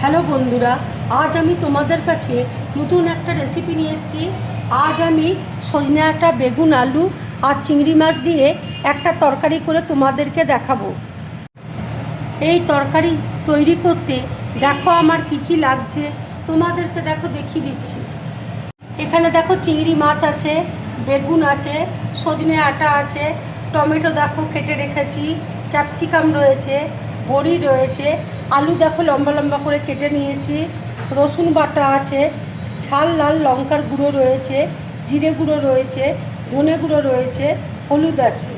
Hello বন্ধুরা, আজ আমি তোমাদের কাছে নতুন একটা রেসিপি নিয়ে এসেছি। আজ আমি সজনে ডাঁটা, বেগুন, আলু আর চিংড়ি মাছ দিয়ে একটা তরকারি করে তোমাদেরকে দেখাবো। এই তরকারি তৈরি করতে দেখো আমার কি কি লাগছে, তোমাদেরকে দেখিয়ে দিচ্ছি। এখানে দেখো চিংড়ি মাছ আছে, বেগুন আছে, সজনে ডাঁটা আছে, টমেটো দেখো কেটে রেখেছি, ক্যাপসিকাম রয়েছে, বড়ি রয়েছে, আলু দেখো লম্বা লম্বা করে কেটে নিয়েছি, রসুন বাটা আছে, ঝাল লাল লঙ্কার গুঁড়ো রয়েছে, জিরে গুঁড়ো রয়েছে, ধনে গুঁড়ো রয়েছে, হলুদ আছে।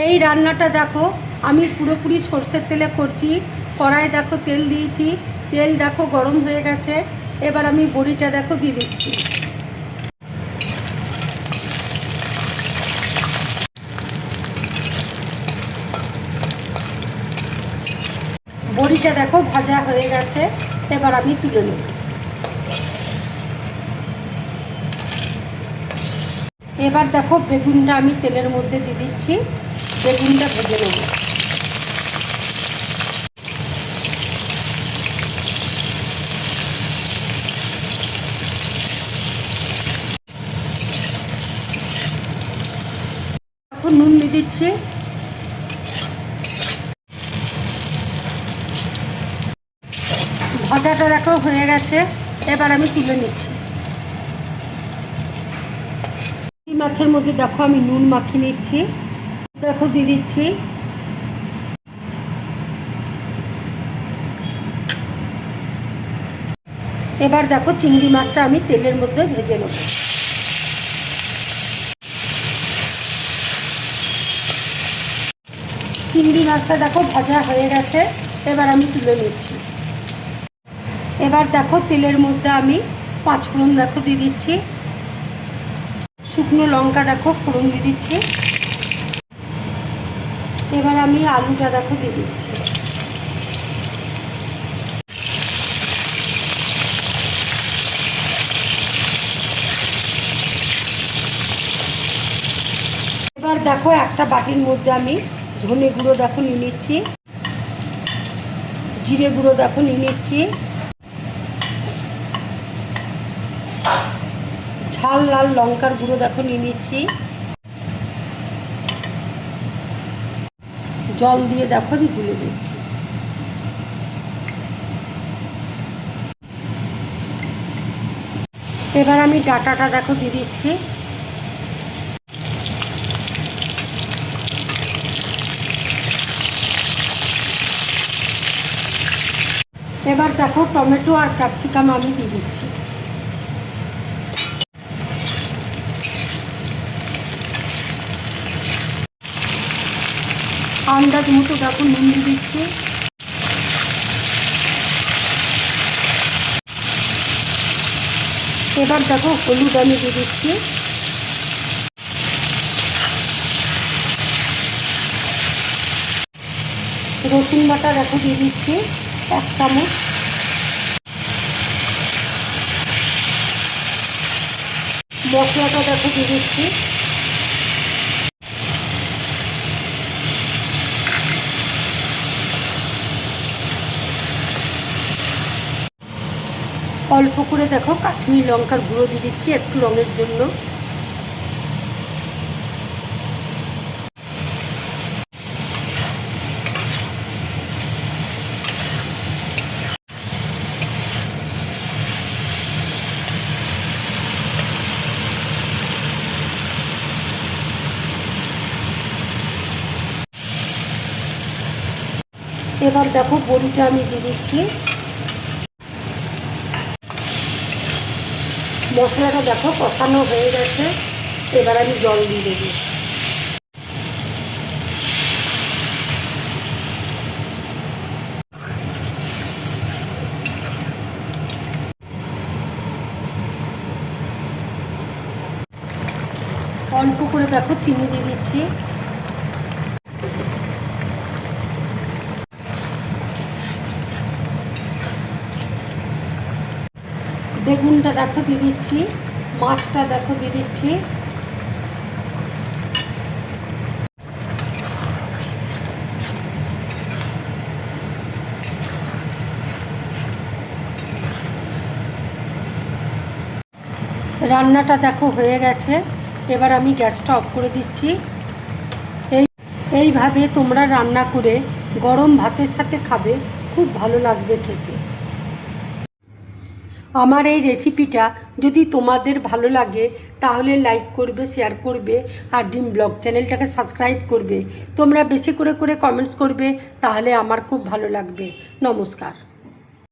এই রান্নাটা দেখো আমি পুরোপুরি সরষের তেলে করছি। কড়াই দেখো তেল দিয়েছি, তেল দেখো গরম হয়ে গেছে। এবার আমি বড়িটা দেখো দিয়ে দিচ্ছি। বড়িটা দেখো ভাজা হয়ে গেছে, এবার আমি তুলে নেব। এবার দেখো বেগুনটা আমি তেলের মধ্যে দিয়ে দিচ্ছি, বেগুনটা ভেজে নেব। এখন নুন দিয়ে দিচ্ছি। ভাজাটা দেখো হয়ে গেছে, এবার আমি তুলে নিচ্ছি। মাছের মধ্যে দেখো আমি নুন মাখিয়ে নিচ্ছি, দেখো দিয়ে দিচ্ছি। এবার দেখো চিংড়ি মাছটা আমি তেলের মধ্যে ভেজে নেব। চিংড়ি মাছটা দেখো ভাজা হয়ে গেছে, এবার আমি তুলে নিচ্ছি। এবার দেখো তেলের মধ্যে আমি 5 ফোড়ন দেখো দিয়ে দিচ্ছি, শুকনো লঙ্কা দেখো ফোড়ন দিয়ে দিচ্ছি। এবার আমি আলুটা দেখো দিয়ে দিচ্ছি। এবার দেখো একটা বাটির মধ্যে আমি ধনে গুঁড়ো দেখো নিয়ে নিচ্ছি, জিরে গুঁড়ো দেখো নিয়ে নিচ্ছি, ঝাল লাল লঙ্কার গুঁড়ো দেখো নিয়ে নিচ্ছি। জল দিয়ে দেখো আমি গুলে দিচ্ছি। এবার আমি ডাঁটাটা দেখো দিয়ে দিচ্ছি। এবার দেখো টমেটো আর ক্যাপসিকাম আমি দিয়ে দিচ্ছি। আন্দাজ মতো দেখো নুন দিয়ে দিচ্ছি। এবার দেখো হলুদ আমি দিয়ে দিচ্ছি। রসুন বাটা দেখো দিয়ে দিচ্ছি 1 চামচ। মশলাটা দেখো দিয়ে দিচ্ছি। অল্প করে দেখো কাশ্মীরি লঙ্কার গুঁড়ো দিয়ে দিচ্ছি একটু রঙের জন্য। এবার দেখো বড়িটা আমি দিয়ে দিচ্ছি। মশলাটা দেখো কষানো হয়ে গেছে, এবার আমি জল দিয়ে দেবো। অল্প করে দেখো চিনি দিয়ে দিচ্ছি। বেগুনটা দেখো দিয়ে দিচ্ছি, মাছটা দেখো দিয়ে দিচ্ছি। রান্নাটা দেখো হয়ে গেছে। এবার আমি গ্যাসটা অফ করে দিচ্ছি। এইভাবে তোমরা রান্না করে গরম ভাতের সাথে খাবে, খুব ভালো লাগবে খেতে। আমার এই রেসিপিটা যদি তোমাদের ভালো লাগে তাহলে লাইক করবে, শেয়ার করবে আর ড্রিম ব্লগ চ্যানেলটাকে সাবস্ক্রাইব করবে। তোমরা বেশি করে কমেন্টস করবে, তাহলে আমার খুব ভালো লাগবে। নমস্কার।